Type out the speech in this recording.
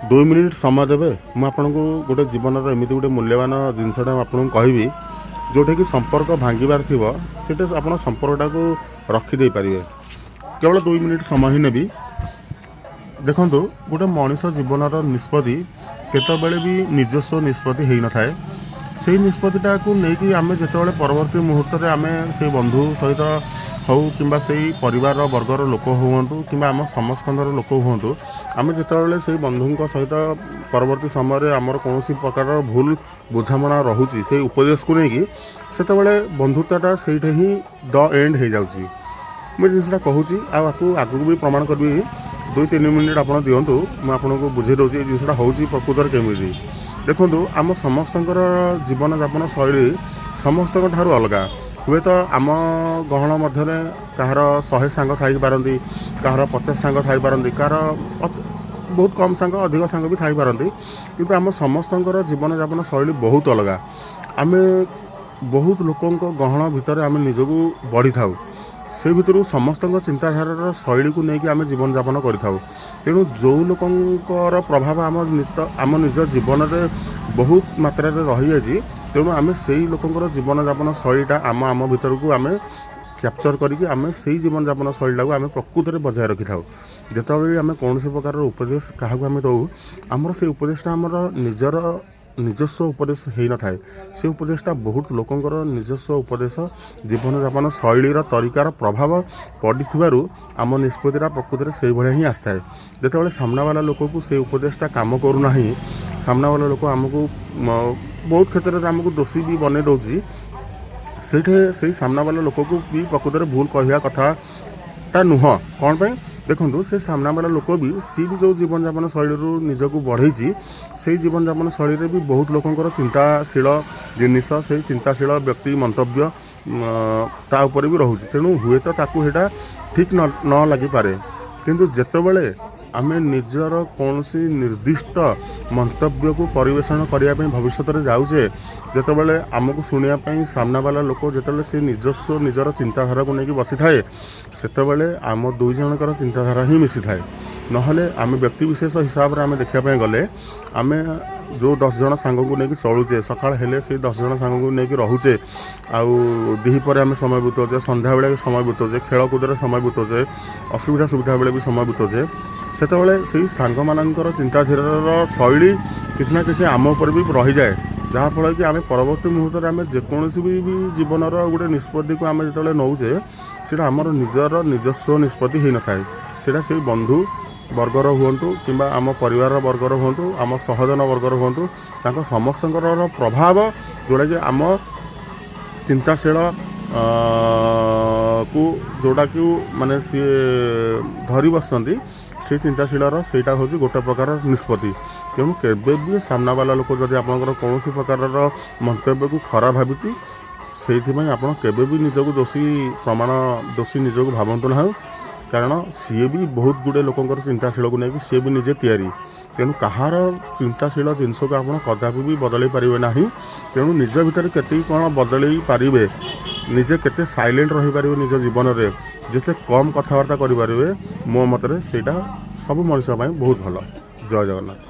2 minute समय देवे मुझे आपको गोटे जीवन एमती गोटे मूल्यवान जिनसटा आपको कहबी जोटा कि संपर्क भांगार थी से आप संपर्कटा को रखिदे पारे केवल 2 मिनिट समय ही नेबी। देखो गोटे मनीष जीवन निष्पत्ति केतबेले भी निजस्व निष्पत्ति हो न थाए से निष्पत्तिटा को लेकिन आम जिते परवर्ती मुहूर्त में आम से बंधु सहित हो कि परिवार वर्गर लोक हूँ कि आम समस्कंदर लोक हूँ आम जिते से बंधु सहित परवर्ती समय आमर कौन प्रकार भूल बुझामणा रोचे से उपदेश को लेकिन से बंधुताटा से ही द एंड हो जाऊँगी। मुझे जिनसा कहूँ आपको आगू भी प्रमाण करी 2-3 मिनिट आप दिंतु मुझे आपको बुझे दूसरी जिनसा हूँ प्रकृतर केमी। देखो आम समस्त जीवन यापन शैली समस्त अलग हुए तो आम गहण मध्य कहार 100 सांग थी पारती कहार 50 सांग थी पारती कहार बहुत कम सांग अधिक सांग भी थी पारती किंतु आम समस्त जीवन यापन शैली बहुत अलग। आम बहुत लोकों गहण भितर आम निजक बढ़ी था से भितर समस्त चिंताधारार शैली को लेकिन आम जीवन यापन करूँ तेणु जो लोकर प्रभाव आम निज जीवन में बहुत मात्रा रही है तेणु आम से लोकर जीवन यापन शैलीटा आम आम भीतर को आम कैप्चर करके आम से जीवन यापन शैलीटा को आम प्रकृत में बजाय रखी था। जिते आम कौन प्रकार उपदेश क्या दौ आमर से उपदेशटा आमर निजर निजस्व उपदेश हो न थाए से उपदेशटा बहुत लोकंर निजस्व उपदेश जीवन यापन शैलीर तरीकार प्रभाव पड़ी आम निष्पत्तिटा प्रकृत में से भाया ही आसता है। जिते सामना वाला लोक को से उपदेशटा काम करूना सामना वाला लोक आमको बहुत क्षेत्र में आमको दोषी भी बने दूसरी से सामना वाला लोक को भी प्रकृत में भूल कहवा कथाटा नुह कौन पर देखो से सामना वाला लोक भी सी भी जो जीवन यापन शैली निजक बढ़ई से जीवन यापन शैली में भी बहुत लोकंर चिंताशील जिनिस से चिंताशील व्यक्ति मंतव्य ताऊपर भी रोचे तेणु हुए तो ताकूटा ठीक न लगिपे किंतु जितेबले आम निजर कौन निर्दिष्ट मंतव्य को परिवेषण करने भविष्य में जाऊे जितेबले आमको शुणापी सामना वाला लोक जिते से निजस्व निजर चिंताधारा को लेकिन बसी थाए सेतबले आम दुई जनकर चिंताधारा ही मिसी थाए नहले आम व्यक्ति विशेष हिसाब से आम देखापी गले आम जो 10 जन सांग को लेकिन चलुचे सकाल हेले से 10 जन सांग को लेकिन रोचे आहीपर आम समय बिताऊे संध्या बेले समय बिताऊे खेलकूदे समय बिताऊे असुविधा सुविधा बेले भी समय बिताऊे से सांग मानकर चिंताधारार शैली किसी ना किसी आम उपर भी रही जाए जहाँफल कि आम परवर्ती मुहूर्त में आम जेकोसी भी जीवन गोटे निष्पत्ति को आम जो नौचे से आमर निजर निजस्व निष्पत्ति हो न थाए से से बंधु वर्गर हूँ कि आम परिवार वर्गर हूँ आम सहजन वर्गर हूँ समस्त प्रभाव जोड़ा कि आम चिंताशील को जोड़ा कि माने सी धरी बसती से चिंताशीलर सेटा हूँ गोटे प्रकार निष्पत्ति तेणु केबे भी सामना वाला लोक जब आपंकर कौन प्रकार मंतव्य को खराब भावी से आप भी निजक दोषी प्रमाण दोषी निजक भावतु ना कारण सी भी बहुत गुड़े लोकंर चिंताशील को लेकिन सी भी निजे तैयारी तेणु कहार चिंताशील जिनस को आप कदापि भी बदल पारे ना तेणु निज भीतर केत कौन बदल पारे निजे केते साइलेंट रही पारे निज जीवन में जिते कम कथबार्ता करें मो मतरे सेटा सब मनुष्य बहुत भल। जय जगन्नाथ।